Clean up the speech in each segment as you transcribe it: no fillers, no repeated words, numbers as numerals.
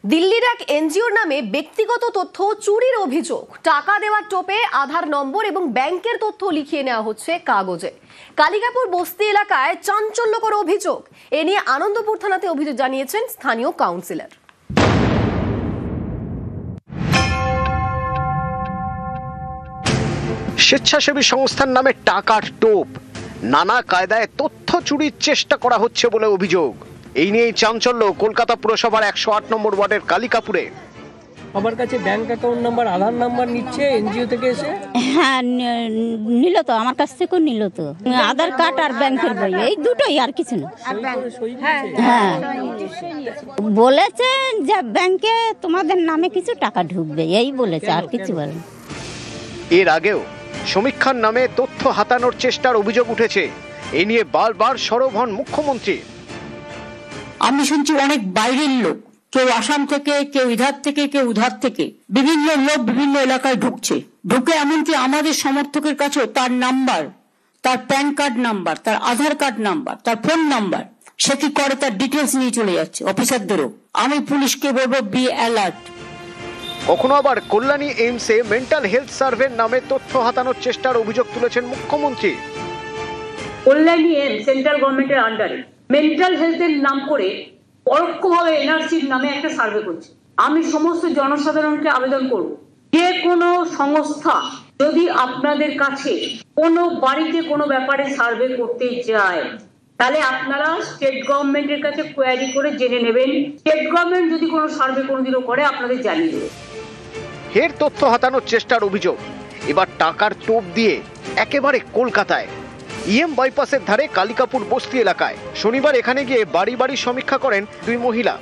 দিল্লির এক এনজিওর নামে ব্যক্তিগত তথ্য চুরির অভিযোগ। টাকা দেওয়ার টোপে আধার নম্বর এবং ব্যাংকের তথ্য লিখিয়ে নেওয়া হচ্ছে কাগজে। কালিকাপুর বস্তি এলাকায় চাঞ্চল্যকর অভিযোগ। এ নিয়ে আনন্দপুর থানাতে অভিযোগ জানিয়েছেন স্থানীয় কাউন্সিলর। স্বেচ্ছাসেবী সংস্থার নামে টাকার টোপ, নানা কায়দায় তথ্য চুরির চেষ্টা করা হচ্ছে বলে অভিযোগ। এই নিয়েই চাঞ্চল্য কলকাতা পুরসভার 108 নম্বর ওয়ার্ডের কালিকাপুরে। আমার কাছে ব্যাংক অ্যাকাউন্ট নাম্বার, আধার নাম্বার নিচ্ছে এনজিও থেকে এসে। হ্যাঁ, নিল তো, আমার কাছ থেকেও নিল তো। আধার কার্ড আর ব্যাংকের বই, এই দুটোই, আর কিছু না। হ্যাঁ, বলেছে যে ব্যাংকে তোমাদের নামে কিছু টাকা ঢুকবে, এই বলেছে, আর কিছু বলেন। এর আগেও সমীক্ষার নামে তথ্য হাতানোর চেষ্টার অভিযোগ উঠেছে। এ নিয়ে বারবার সরব হন মুখ্যমন্ত্রী। আমি শুনছি অনেক বাইরের লোক, কেউ আসাম থেকে, কেউ ইধার থেকে, কেউ উধার থেকে, বিভিন্ন লোক বিভিন্ন এলাকায় ঢুকে এমনকি আমাদের সমর্থকের কাছেও তার নাম্বার, তার প্যান কার্ড নাম্বার, তার আধার কার্ড নাম্বার, তার ফোন নাম্বার, সে কি করে তার ডিটেলস নিয়ে চলে যাচ্ছে অফিসারদেরও। আমি পুলিশকে বলবো, বি অ্যালার্ট। কখনো আবার কল্যাণী এইমসে মেন্টাল হেলথ সার্ভের নামে তথ্য হাতানোর চেষ্টার অভিযোগ তুলেছেন মুখ্যমন্ত্রী। কল্যাণী এইমস সেন্ট্রাল গভর্নমেন্টের আন্ডারে মেন্টাল হেলথের নাম করে পরোক্ষভাবে এনআরসির নামে একটা সার্ভে করছে। আমি সমস্ত জনসাধারণকে আবেদন করব, যে কোনো সংস্থা যদি আপনাদের কাছে কোনো বাড়িতে কোনো ব্যাপারে সার্ভে করতে যায়, তাহলে আপনারা স্টেট গভর্নমেন্টের কাছে কোয়ারি করে জেনে নেবেন। স্টেট গভর্নমেন্ট যদি কোনো সার্ভে কোনোদিনও করে আপনাদের জানিয়ে দেবে। এর তথ্য হাতানোর চেষ্টার অভিযোগ এবার টাকার টোপ দিয়ে একেবারে কলকাতায় ইএম বাইপাসের ধারে কালিকাপুর বস্তি এলাকায়। শনিবার এখানে গিয়ে বাড়ি বাড়ি সমীক্ষা করেন দুই মহিলা।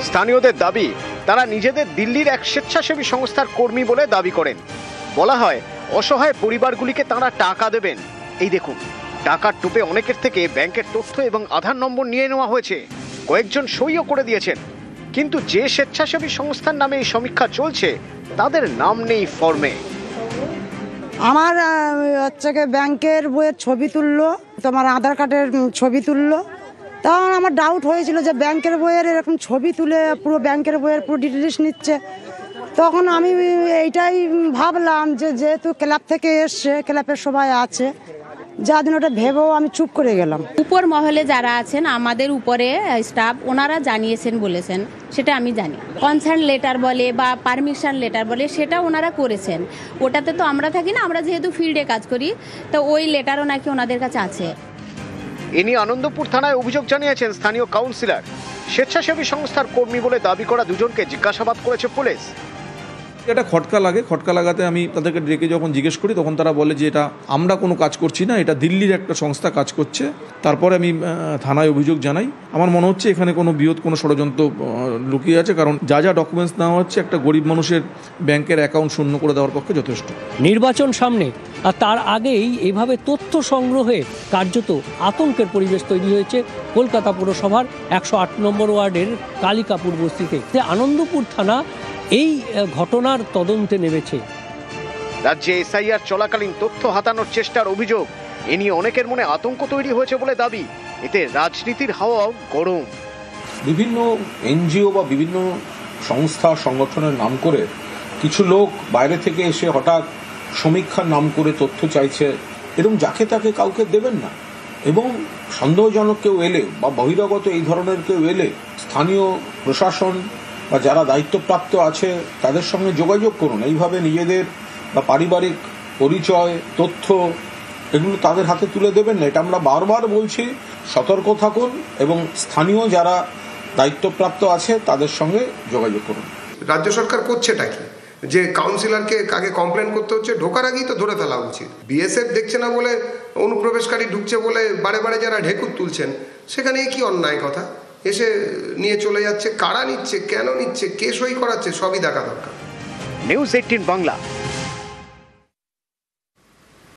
স্থানীয়দের দাবি, তারা নিজেদের দিল্লির এক স্বেচ্ছাসেবী সংস্থার কর্মী বলে দাবি করেন। বলা হয় অসহায় পরিবারগুলিকে তারা টাকা দেবেন। এই দেখুন, টাকার টোপে অনেকের থেকে ব্যাংকের তথ্য এবং আধার নম্বর নিয়ে নেওয়া হয়েছে। কয়েকজন সইও করে দিয়েছেন, কিন্তু যে স্বেচ্ছাসেবী সংস্থার নামে এই সমীক্ষা চলছে তাদের নাম নেই ফর্মে। আমার হচ্ছে ব্যাংকের বইয়ের ছবি তুললো, তোমার আধার কার্ডের ছবি তুললো। তখন আমার ডাউট হয়েছিল যে ব্যাংকের বইয়ের এরকম ছবি তুলে পুরো ব্যাংকের বইয়ের পুরো ডিটেলস নিচ্ছে। তখন আমি এইটাই ভাবলাম যে যেহেতু ক্লাব থেকে এসছে, ক্লাবের সবাই আছে, যার জন্য ওটা ভেবেও আমি চুপ করে গেলাম। উপর মহলে যারা আছেন, আমাদের উপরে স্টাফ, ওনারা জানিয়েছেন বলেছেন, সেটা আমি জানি। কনসার্ন লেটার বলে বা পারমিশন লেটার বলে, সেটা ওনারা করেছেন। ওটাতে তো আমরা থাকি না, আমরা যেহেতু ফিল্ডে কাজ করি, তো ওই লেটারও নাকি ওনাদের কাছে আছে। এ নিয়ে আনন্দপুর থানায় অভিযোগ জানিয়েছেন স্থানীয় কাউন্সিলর। স্বেচ্ছাসেবী সংস্থার কর্মী বলে দাবি করা দুজনকে জিজ্ঞাসাবাদ করেছে পুলিশ। এটা খটকা লাগে, খটকা লাগাতে আমি তাদেরকে ডেকে যখন জিজ্ঞেস করি, তখন তারা বলে যে এটা আমরা কোনো কাজ করছি না, এটা দিল্লির একটা সংস্থা কাজ করছে। তারপরে আমি থানায় অভিযোগ জানাই। আমার মনে হচ্ছে এখানে কোনো বৃহৎ কোনো ষড়যন্ত্র লুকিয়ে আছে, কারণ যা যা ডকুমেন্টস নেওয়া হচ্ছে একটা গরিব মানুষের ব্যাংকের অ্যাকাউন্ট শূন্য করে দেওয়ার পক্ষে যথেষ্ট। নির্বাচন সামনে, আর তার আগেই এভাবে তথ্য সংগ্রহে কার্যত আতঙ্কের পরিবেশ তৈরি হয়েছে কলকাতা পুরসভার 108 নম্বর ওয়ার্ডের কালিকাপুর বস্তিতে। আনন্দপুর থানা এই ঘটনার তদন্তে নেমেছে। রাজ্যে এসআইআর চলাকালীন তথ্য হাতানোর চেষ্টার অভিযোগ, এ নিয়ে অনেকের মনে আতঙ্ক তৈরি হয়েছে বলে দাবি। এতে রাজনীতির হাওয়াও গরম। বিভিন্ন এনজিও বা বিভিন্ন সংস্থা সংগঠনের নাম করে কিছু লোক বাইরে থেকে এসে হঠাৎ সমীক্ষার নাম করে তথ্য চাইছে, এবং যাকে তাকে কাউকে দেবেন না। এবং সন্দেহজনক কেউ এলে বা বহিরাগত এই ধরনের কেউ এলে স্থানীয় প্রশাসন বা যারা দায়িত্বপ্রাপ্ত আছে তাদের সঙ্গে যোগাযোগ করুন। এইভাবে নিজেদের বা পারিবারিক পরিচয়, তথ্য, এগুলো তাদের হাতে তুলে দেবেন না। এটা আমরা বারবার বলছি, সতর্ক থাকুন এবং স্থানীয় যারা দায়িত্বপ্রাপ্ত আছে তাদের সঙ্গে যোগাযোগ করুন। রাজ্য সরকার করছেটা কি, যে কাউন্সিলরকে আগে কমপ্লেন করতে হচ্ছে, ঢোকার আগেই তো ধরে ফেলা উচিত। বিএসএফ দেখছে না বলে, অনুপ্রবেশকারী ঢুকছে বলে বারে বারে যারা ঢেকুর তুলছেন, সেখানে কি অন্যায় কথা, এসে নিয়ে চলে যাচ্ছে। কারা নিচ্ছে, কেন নিচ্ছে, কে সই করাচ্ছে, সবই দেখা দরকার। নিউজ 18 বাংলা।